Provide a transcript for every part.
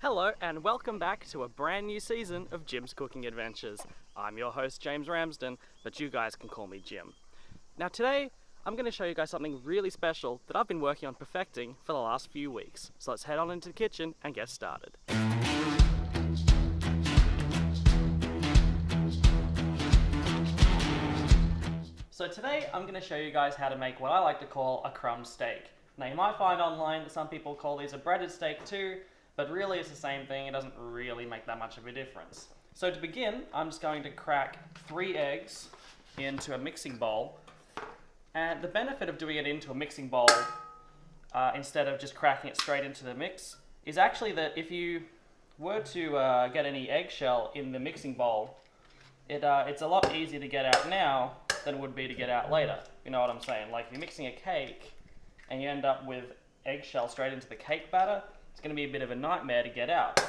Hello and welcome back to a brand new season of Jim's Cooking Adventures. I'm your host James Ramsden, but you guys can call me Jim. Now today, I'm going to show you guys something really special that I've been working on perfecting for the last few weeks. So let's head on into the kitchen and get started. So today I'm going to show you guys how to make what I like to call a crumb steak. Now you might find online that some people call these a breaded steak too, but really it's the same thing. It doesn't really make that much of a difference. So to begin, I'm just going to crack 3 eggs into a mixing bowl. And the benefit of doing it into a mixing bowl instead of just cracking it straight into the mix is actually that if you were to get any eggshell in the mixing bowl, it's a lot easier to get out now than it would be to get out later. You know what I'm saying? Like if you're mixing a cake and you end up with eggshell straight into the cake batter, it's going to be a bit of a nightmare to get out.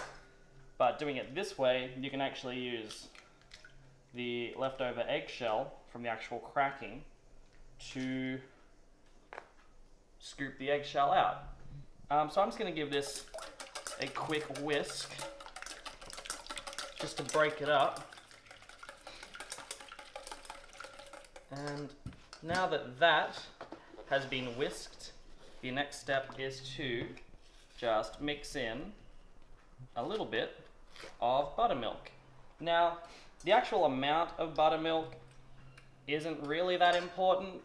But doing it this way, you can actually use the leftover eggshell from the actual cracking to scoop the eggshell out. So I'm just going to give this a quick whisk just to break it up. And now that that has been whisked, the next step is to just mix in a little bit of buttermilk. Now, the actual amount of buttermilk isn't really that important.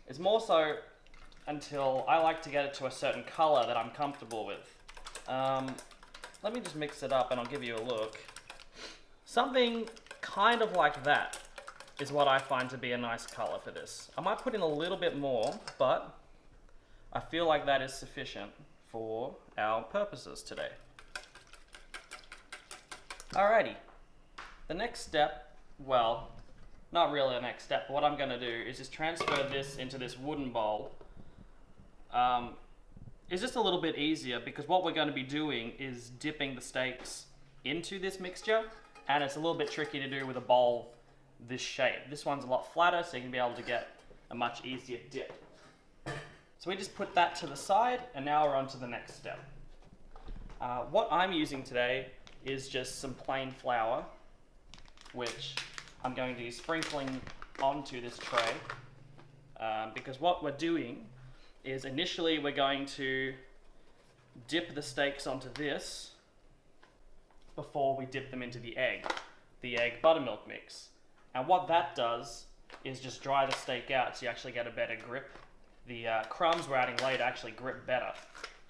It's more so until I like to get it to a certain color that I'm comfortable with. Let me just mix it up and I'll give you a look. Something kind of like that is what I find to be a nice color for this. I might put in a little bit more, but I feel like that is sufficient for our purposes today. Alrighty, the next step, well, not really the next step, but what I'm going to do is just transfer this into this wooden bowl. It's just a little bit easier because what we're going to be doing is dipping the steaks into this mixture, and it's a little bit tricky to do with a bowl this shape. This one's a lot flatter, so you can be able to get a much easier dip. So we just put that to the side, and now we're on to the next step. What I'm using today is just some plain flour, which I'm going to be sprinkling onto this tray, because what we're doing is initially we're going to dip the steaks onto this before we dip them into the egg buttermilk mix. And what that does is just dry the steak out so you actually get a better grip. The crumbs we're adding later actually grip better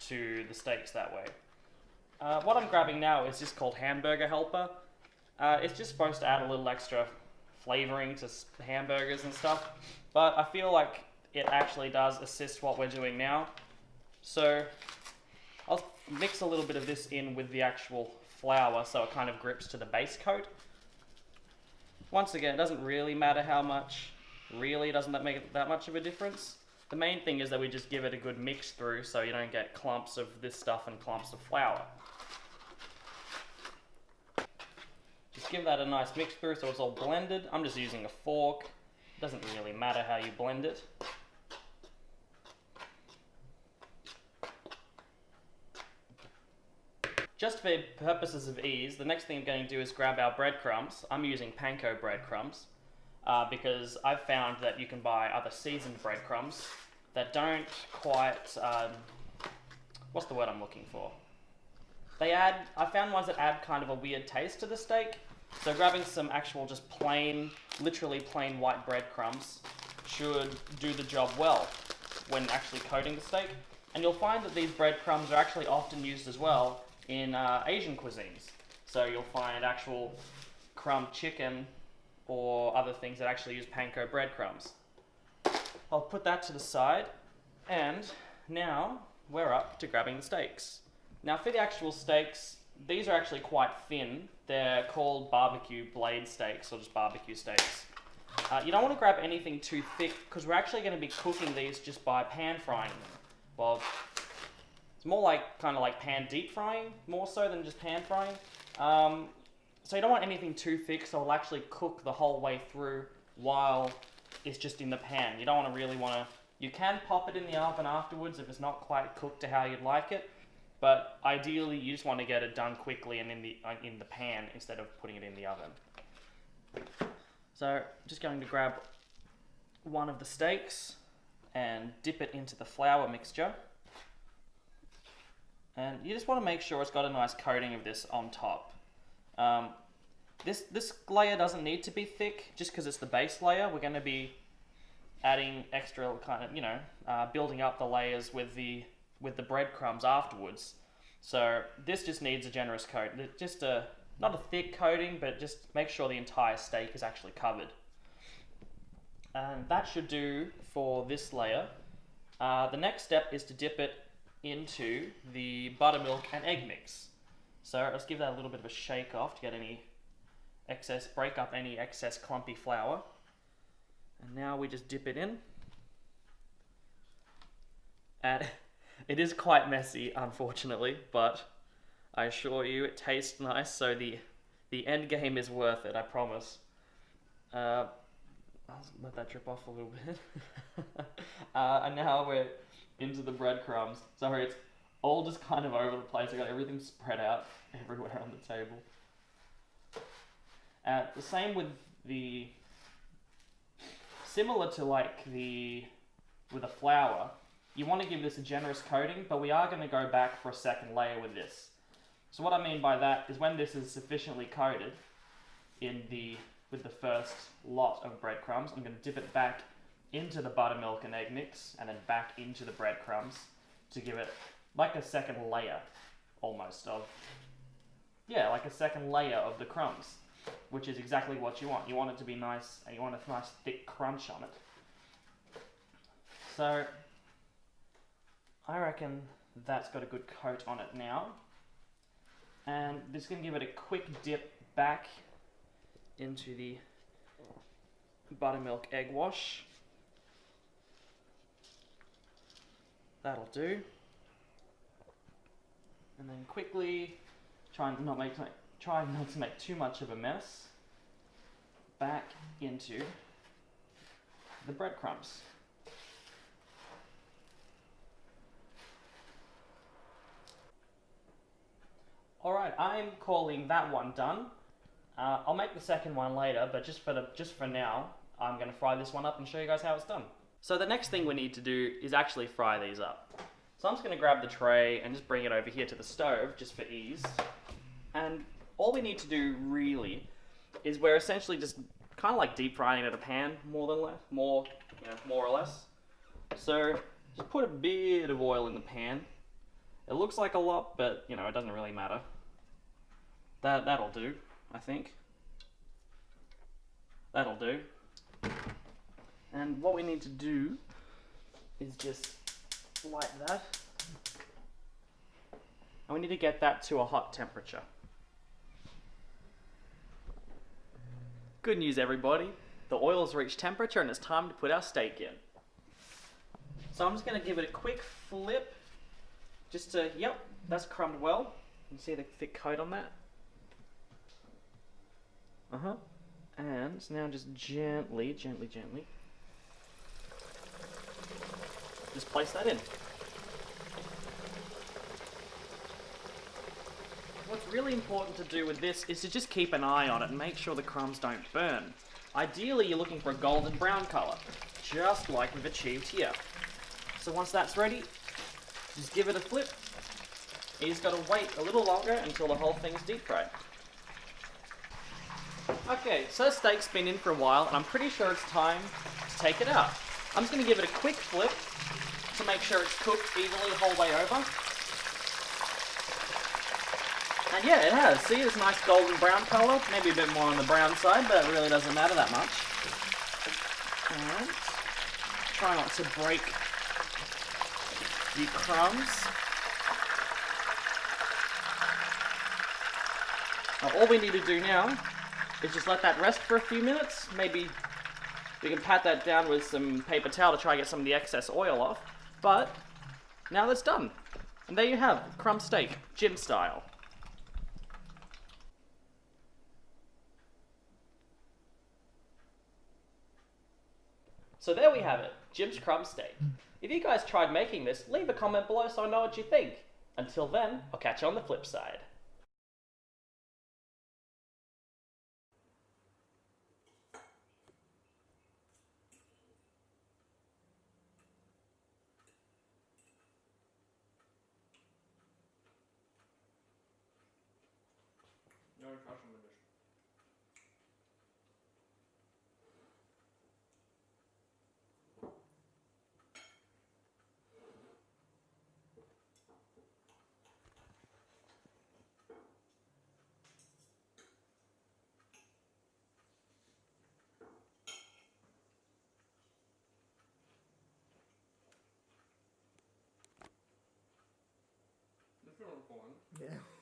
to the steaks that way. What I'm grabbing now is just called hamburger helper. It's just supposed to add a little extra flavoring to hamburgers and stuff, but I feel like it actually does assist what we're doing now. So I'll mix a little bit of this in with the actual flour so it kind of grips to the base coat. Once again, it doesn't really matter how much, really doesn't that make that much of a difference. The main thing is that we just give it a good mix through so you don't get clumps of this stuff and clumps of flour. Just give that a nice mix through so it's all blended. I'm just using a fork. It doesn't really matter how you blend it. Just for purposes of ease, the next thing I'm going to do is grab our breadcrumbs. I'm using panko breadcrumbs because I've found that you can buy other seasoned breadcrumbs that don't quite, what's the word I'm looking for? I found ones that add kind of a weird taste to the steak. So grabbing some actual just plain, literally plain white breadcrumbs should do the job well when actually coating the steak. And you'll find that these breadcrumbs are actually often used as well in Asian cuisines. So you'll find actual crumb chicken or other things that actually use panko breadcrumbs. I'll put that to the side, and now we're up to grabbing the steaks. Now for the actual steaks, these are actually quite thin. They're called barbecue blade steaks or just barbecue steaks. You don't want to grab anything too thick because we're actually going to be cooking these just by pan frying them. Well, it's more like kind of like pan deep frying, more so than just pan frying. So you don't want anything too thick, so it'll actually cook the whole way through while it's just in the pan. You don't really want to, you can pop it in the oven afterwards if it's not quite cooked to how you'd like it, But ideally, you just want to get it done quickly and in the pan instead of putting it in the oven. So, just going to grab one of the steaks and dip it into the flour mixture. And you just want to make sure it's got a nice coating of this on top. This layer doesn't need to be thick, just because it's the base layer. We're going to be adding extra kind of, building up the layers with the breadcrumbs afterwards. So this just needs a generous coat. Just not a thick coating, but just make sure the entire steak is actually covered. And that should do for this layer. The next step is to dip it into the buttermilk and egg mix. So let's give that a little bit of a shake off to get break up any excess clumpy flour. And now we just dip it in. And it is quite messy, unfortunately, but I assure you it tastes nice, so the end game is worth it, I promise. I'll let that drip off a little bit. And now we're into the breadcrumbs. Sorry, it's all just kind of over the place. I got everything spread out everywhere on the table. The same with similar to with the flour, you want to give this a generous coating, but we are going to go back for a second layer with this. So what I mean by that is when this is sufficiently coated with the first lot of breadcrumbs, I'm going to dip it back into the buttermilk and egg mix, and then back into the breadcrumbs to give it like a second layer, almost, like a second layer of the crumbs, which is exactly what you want. You want it to be nice, and you want a nice thick crunch on it. So, I reckon that's got a good coat on it now. And this is going to give it a quick dip back into the buttermilk egg wash. That'll do. And then quickly, try not to make too much of a mess, back into the breadcrumbs. Alright, I'm calling that one done. I'll make the second one later, but just for now, I'm going to fry this one up and show you guys how it's done. So the next thing we need to do is actually fry these up. So I'm just going to grab the tray and just bring it over here to the stove, just for ease. And all we need to do, really, is we're essentially just kind of like deep frying it in a pan, more or less. So just put a bit of oil in the pan. It looks like a lot, but it doesn't really matter. That'll do, I think. That'll do. And what we need to do is just light that. And we need to get that to a hot temperature. Good news, everybody. The oil's reached temperature and it's time to put our steak in. So I'm just going to give it a quick flip. Just to, yep, that's crumbed well. You can see the thick coat on that. And now just gently, just place that in. What's really important to do with this is to just keep an eye on it and make sure the crumbs don't burn. Ideally, you're looking for a golden brown color, just like we've achieved here. So once that's ready, just give it a flip. You just got to wait a little longer until the whole thing's deep fried. Okay, so the steak's been in for a while, and I'm pretty sure it's time to take it out. I'm just going to give it a quick flip to make sure it's cooked evenly the whole way over. And yeah, it has. See, this nice golden brown colour. Maybe a bit more on the brown side, but it really doesn't matter that much. And try not to break the crumbs. Now, all we need to do now is just let that rest for a few minutes. Maybe we can pat that down with some paper towel to try and get some of the excess oil off. But now that's done. And there you have crumb steak, gym style. So there we have it, Jim's crumb steak. If you guys tried making this, leave a comment below so I know what you think. Until then, I'll catch you on the flip side. No caution the dish. This is fun. Yeah.